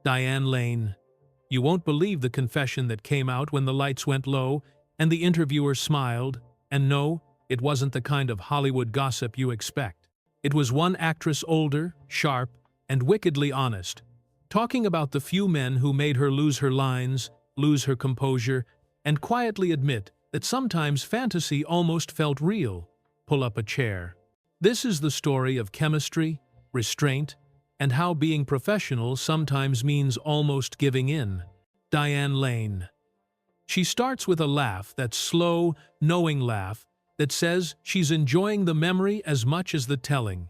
Diane Lane. You won't believe the confession that came out when the lights went low and the interviewer smiled, and no, it wasn't the kind of Hollywood gossip you expect. It was one actress older, sharp, and wickedly honest, talking about the few men who made her lose her lines, lose her composure, and quietly admit that sometimes fantasy almost felt real. Pull up a chair. This is the story of chemistry, restraint, and how being professional sometimes means almost giving in. Diane Lane. She starts with a laugh, that slow, knowing laugh that says she's enjoying the memory as much as the telling.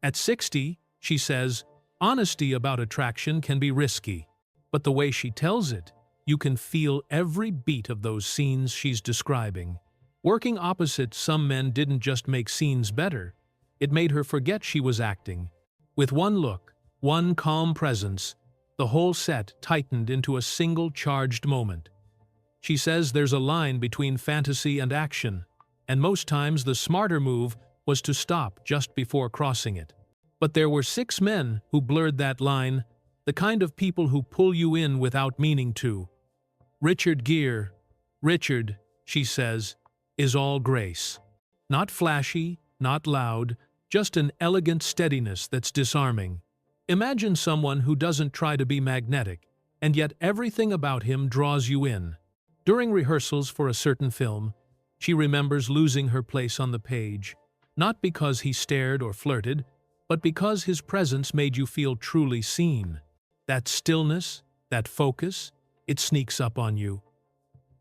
At 60, she says, honesty about attraction can be risky, but the way she tells it, you can feel every beat of those scenes she's describing. Working opposite some men didn't just make scenes better, it made her forget she was acting. With one look, one calm presence, the whole set tightened into a single charged moment. She says there's a line between fantasy and action, and most times the smarter move was to stop just before crossing it. But there were 6 men who blurred that line, the kind of people who pull you in without meaning to. Richard Gere. Richard, she says, is all grace. Not flashy, not loud, just an elegant steadiness that's disarming. Imagine someone who doesn't try to be magnetic, and yet everything about him draws you in. During rehearsals for a certain film, she remembers losing her place on the page, not because he stared or flirted, but because his presence made you feel truly seen. That stillness, that focus, it sneaks up on you.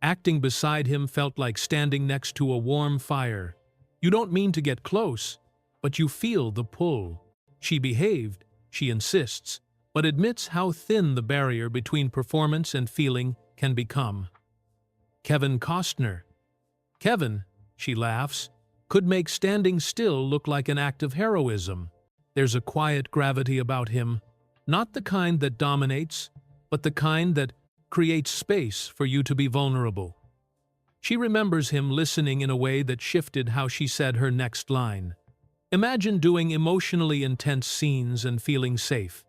Acting beside him felt like standing next to a warm fire. You don't mean to get close, but you feel the pull. She behaved, she insists, but admits how thin the barrier between performance and feeling can become. Kevin Costner. Kevin, she laughs, could make standing still look like an act of heroism. There's a quiet gravity about him, not the kind that dominates, but the kind that creates space for you to be vulnerable. She remembers him listening in a way that shifted how she said her next line. Imagine doing emotionally intense scenes and feeling safe.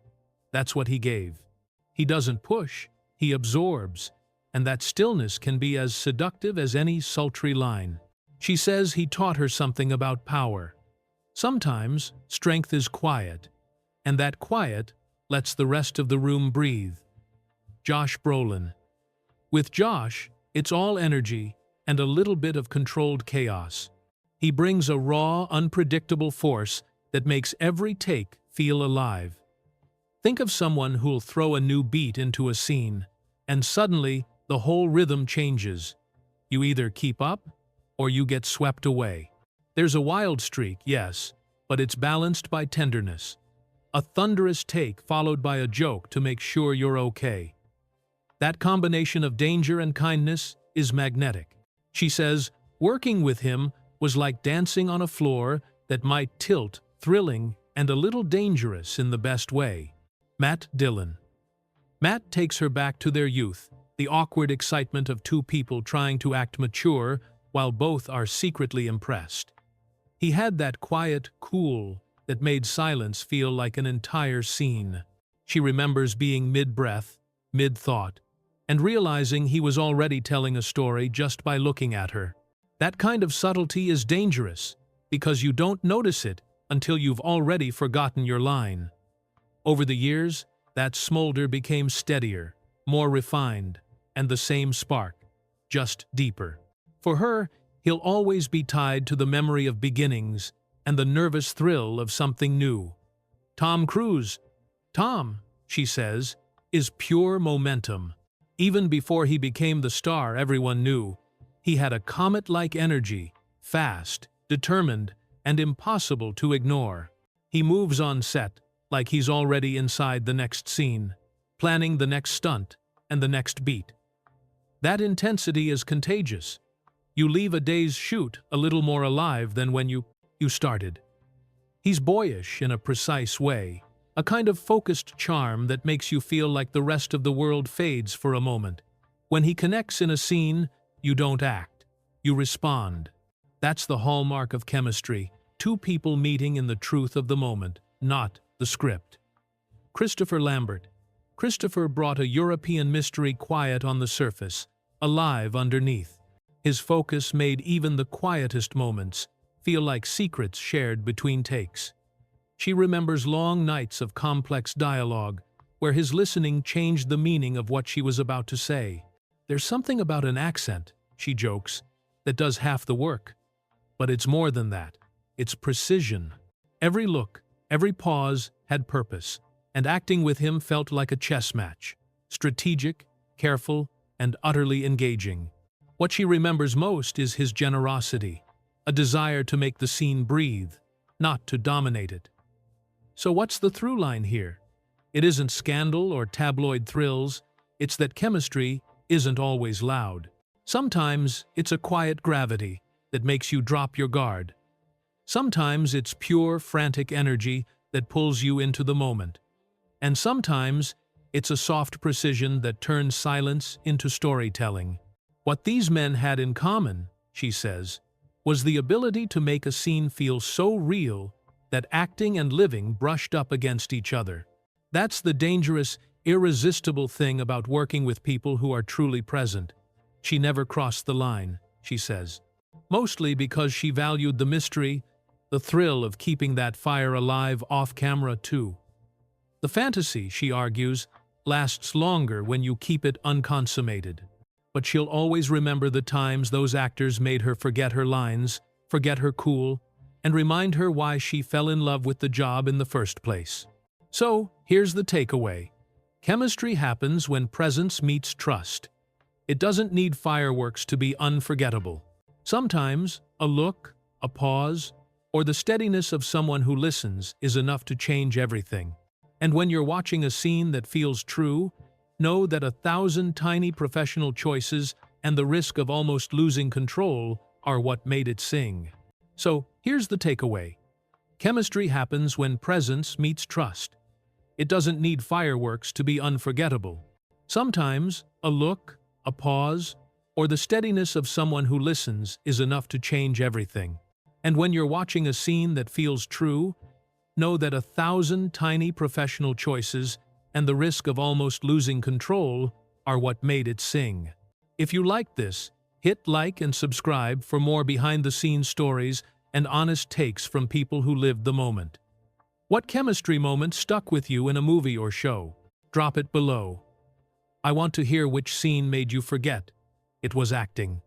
That's what he gave. He doesn't push, he absorbs, and that stillness can be as seductive as any sultry line. She says he taught her something about power. Sometimes strength is quiet, and that quiet lets the rest of the room breathe. Josh Brolin. With Josh, it's all energy and a little bit of controlled chaos. He brings a raw, unpredictable force that makes every take feel alive. Think of someone who'll throw a new beat into a scene, and suddenly the whole rhythm changes. You either keep up, or you get swept away. There's a wild streak, yes, but it's balanced by tenderness. A thunderous take followed by a joke to make sure you're okay. That combination of danger and kindness is magnetic. She says, working with him was like dancing on a floor that might tilt, thrilling, and a little dangerous in the best way. Matt Dillon. Matt takes her back to their youth, the awkward excitement of 2 people trying to act mature while both are secretly impressed. He had that quiet cool that made silence feel like an entire scene. She remembers being mid-breath, mid-thought, and realizing he was already telling a story just by looking at her. That kind of subtlety is dangerous, because you don't notice it until you've already forgotten your line. Over the years, that smolder became steadier, more refined, and the same spark, just deeper. For her, he'll always be tied to the memory of beginnings and the nervous thrill of something new. Tom Cruise. Tom, she says, is pure momentum. Even before he became the star everyone knew, he had a comet-like energy, fast, determined, and impossible to ignore. He moves on set like he's already inside the next scene, planning the next stunt and the next beat. That intensity is contagious. You leave a day's shoot a little more alive than when you started. He's boyish in a precise way, a kind of focused charm that makes you feel like the rest of the world fades for a moment. When he connects in a scene, you don't act, you respond. That's the hallmark of chemistry, 2 people meeting in the truth of the moment, not the script. Christopher Lambert. Christopher brought a European mystery quiet on the surface, alive underneath. His focus made even the quietest moments feel like secrets shared between takes. She remembers long nights of complex dialogue, where his listening changed the meaning of what she was about to say. There's something about an accent, she jokes, that does half the work. But it's more than that. It's precision. Every look, every pause had purpose, and acting with him felt like a chess match. Strategic, careful, and utterly engaging. What she remembers most is his generosity, a desire to make the scene breathe, not to dominate it. So what's the through line here? It isn't scandal or tabloid thrills, it's that chemistry isn't always loud. Sometimes it's a quiet gravity that makes you drop your guard. Sometimes it's pure, frantic energy that pulls you into the moment. And sometimes it's a soft precision that turns silence into storytelling. What these men had in common, she says, was the ability to make a scene feel so real that acting and living brushed up against each other. That's the dangerous, irresistible thing about working with people who are truly present. She never crossed the line, she says. Mostly because she valued the mystery, the thrill of keeping that fire alive off camera too. The fantasy, she argues, lasts longer when you keep it unconsummated. But she'll always remember the times those actors made her forget her lines, forget her cool, and remind her why she fell in love with the job in the first place. So, here's the takeaway. Chemistry happens when presence meets trust. It doesn't need fireworks to be unforgettable. Sometimes, a look, a pause, or the steadiness of someone who listens is enough to change everything. And when you're watching a scene that feels true, know that 1,000 tiny professional choices and the risk of almost losing control are what made it sing. So, here's the takeaway. Chemistry happens when presence meets trust. It doesn't need fireworks to be unforgettable. Sometimes, a look, a pause, or the steadiness of someone who listens is enough to change everything. And when you're watching a scene that feels true, know that 1,000 tiny professional choices and the risk of almost losing control are what made it sing. If you liked this, hit like and subscribe for more behind-the-scenes stories and honest takes from people who lived the moment. What chemistry moment stuck with you in a movie or show? Drop it below. I want to hear which scene made you forget it was acting.